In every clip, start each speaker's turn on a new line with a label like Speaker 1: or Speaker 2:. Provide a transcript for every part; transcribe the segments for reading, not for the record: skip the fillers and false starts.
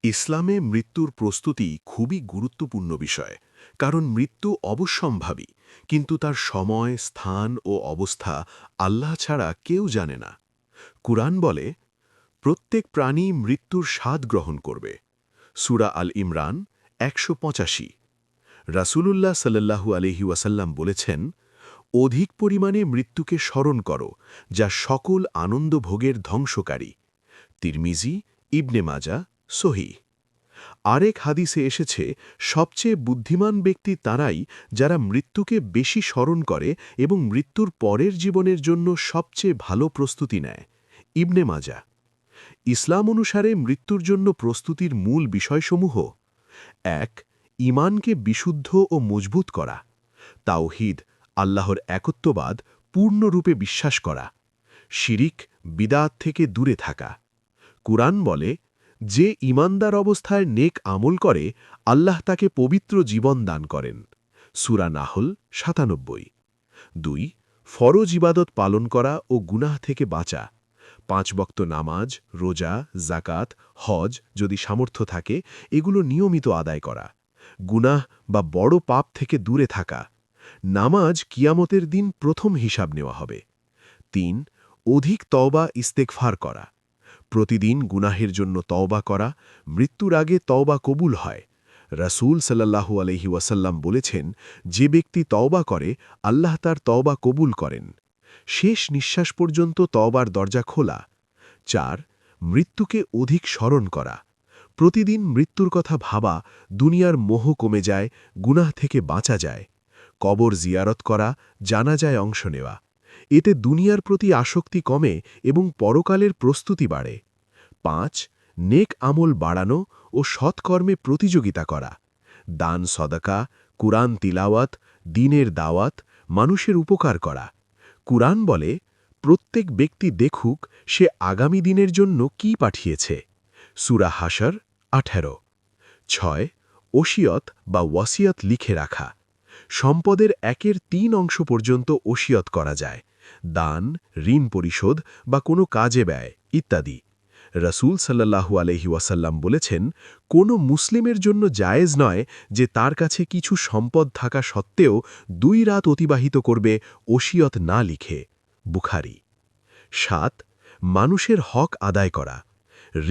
Speaker 1: ইসলামে মৃত্যুর প্রস্তুতি খুবই গুরুত্বপূর্ণ বিষয়, কারণ মৃত্যু অবশ্যম্ভাবী, কিন্তু তার সময়, স্থান ও অবস্থা আল্লাহ ছাড়া কেউ জানে না। কুরআন বলে, প্রত্যেক প্রাণী মৃত্যুর স্বাদ গ্রহণ করবে। সূরা আল ইমরান ১৮৫। রাসূলুল্লাহ সাল্লাল্লাহু আলাইহি ওয়াসাল্লাম বলেছেন, অধিক পরিমাণে মৃত্যুকে স্মরণ করো, যা সকল আনন্দভোগের ধ্বংসকারী। তিরমিজি, ইবনে মাজাহ, সহিহ। আরেক হাদিসে এসেছে, সবচেয়ে বুদ্ধিমান ব্যক্তি তারাই যারা মৃত্যুকে বেশি স্মরণ করে এবং মৃত্যুর পরের জীবনের জন্য সবচেয়ে ভালো প্রস্তুতি নেয়। ইবনে মাজাহ। ইসলাম অনুসারে মৃত্যুর জন্য প্রস্তুতির মূল বিষয়সমূহ: ১. ঈমানকে বিশুদ্ধ ও মজবুত করা। তাওহীদ, আল্লাহর একত্ববাদ পূর্ণরূপে বিশ্বাস করা। শিরিক, বিদআত থেকে দূরে থাকা। কুরআন বলে, যে ঈমানদার অবস্থায় নেক আমল করে, আল্লাহ তাকে পবিত্র জীবন দান করেন। সূরা নাহল ৯৭। ২. ফরজ ইবাদত পালন করা ও গুনাহ থেকে বাঁচা। ৫ ওয়াক্ত নামাজ, রোজা, যাকাত, হজ যদি সামর্থ্য থাকে, এগুলো নিয়মিত আদায় করা। গুনাহ বা বড় পাপ থেকে দূরে থাকা। নামাজ কিয়ামতের দিন প্রথম হিসাব নেওয়া হবে। ৩. অধিক তওবা ইস্তেগফার করা। প্রতিদিন গুনাহের জন্য তওবা করা, মৃত্যুর আগে তওবা কবুল হয়। রাসূল সাল্লাল্লাহু আলাইহি ওয়াসাল্লাম বলেছেন, যে ব্যক্তি তওবা করে, আল্লাহ তার তওবা কবুল করেন। শেষ নিঃশ্বাস পর্যন্ত তওবার দরজা খোলা। ৪. মৃত্যুকে অধিক স্মরণ করা। প্রতিদিন মৃত্যুর কথা ভাবা, দুনিয়ার মোহ কমে যায়, গুনাহ থেকে বাঁচা যায়। কবর জিয়ারত করা, জানাজায় অংশ নেওয়া। এতে দুনিয়ার প্রতি আসক্তি কমে এবং পরকালের প্রস্তুতি বাড়ে। ৫. নেক আমল বাড়ানো ও সৎকর্মে প্রতিযোগিতা করা। দান সদাকা, কুরআন তিলাওয়াত, দ্বীনের দাওয়াত, মানুষের উপকার করা। কুরআন বলে, প্রত্যেক ব্যক্তি দেখুক সে আগামী দিনের জন্য কি পাঠিয়েছে। সূরা হাশর ১৮। ৬. ওসিয়ত বা ওয়াসিয়ত লিখে রাখা। সম্পদের ১/৩ অংশ পর্যন্ত ওসিয়ত করা যায়। দান, ঋণ পরিশোধ বা কোনো কাজে ব্যয় ইত্যাদি। রাসূল সাল্লাল্লাহু আলাইহি ওয়াসাল্লাম বলেছেন, কোনো মুসলিমের জন্য জায়েজ নয় যে তার কাছে কিছু সম্পদ থাকা সত্ত্বেও ২ রাত অতিবাহিত করবে ওসিয়ত না লিখে। বুখারী। ৭. মানুষের হক আদায় করা।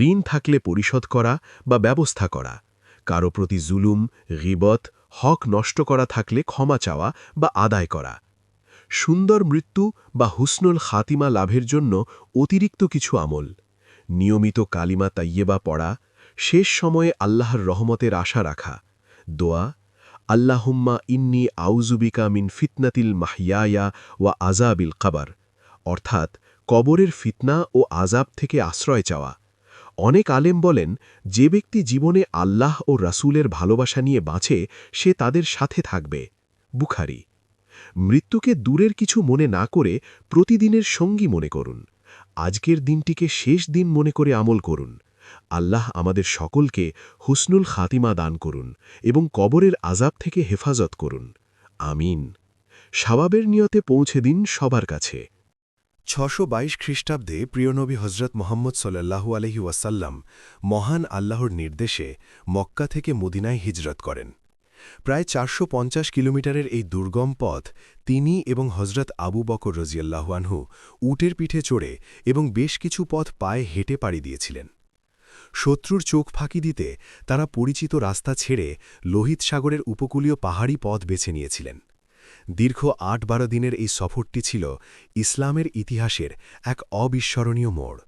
Speaker 1: ঋণ থাকলে পরিশোধ করা বা ব্যবস্থা করা। কারো প্রতি জুলুম, গীবত, হক নষ্ট করা থাকলে ক্ষমা চাওয়া বা আদায় করা। সুন্দর মৃত্যু বা হুসনুল খাতিমা লাভের জন্য অতিরিক্ত কিছু আমল: নিয়মিত কালিমা তাইয়েবা পড়া, শেষ সময়ে আল্লাহর রহমতের আশা রাখা। দোয়া, আল্লাহুম্মা ইন্নী আউযুবিকা মিন ফিতনাতিল মাহইয়ায়া ওয়া আযাবিল কবর, অর্থাৎ কবরের ফিতনা ও আযাব থেকে আশ্রয় চাওয়া। অনেক আলেম বলেন, যে ব্যক্তি জীবনে আল্লাহ ও রাসূলের ভালোবাসা নিয়ে বাঁচে, সে তাদের সাথে থাকবে। বুখারী। মৃত্যুকে দূরের কিছু মনে না করে প্রতিদিনের সঙ্গী মনে করুন। আজকের দিনটিকে শেষ দিন মনে করে আমল করুন। আল্লাহ আমাদের সকলকে হুসনুল খাতিমা দান করুন এবং কবরের আযাব থেকে হেফাজত করুন। আমিন। সওয়াবের নিয়তে পৌঁছে দিন সবার কাছে। ৬২২ খ্রিস্টাব্দে প্রিয়নবী হজরত মুহাম্মদ সাল্লাল্লাহু আলাইহি ওয়াসাল্লাম মহান আল্লাহর নির্দেশে মক্কা থেকে মদিনায় হিজরত করেন। প্রায় ৪৫০ কিলোমিটারের এই দুর্গম পথ তিনি এবং হজরত আবু বকর রাদিয়াল্লাহু আনহু উটের পিঠে চড়ে এবং বেশ কিছু পথ পায়ে হেঁটে পাড়ি দিয়েছিলেন। শত্রুর চোখ ফাঁকি দিতে তারা পরিচিত রাস্তা ছেড়ে লোহিত সাগরের উপকূলীয় পাহাড়ি পথ বেছে নিয়েছিলেন। দীর্ঘ ৮-১২ দিনের এই সফরটি ছিল ইসলামের ইতিহাসের এক অবিস্মরণীয় মোড়।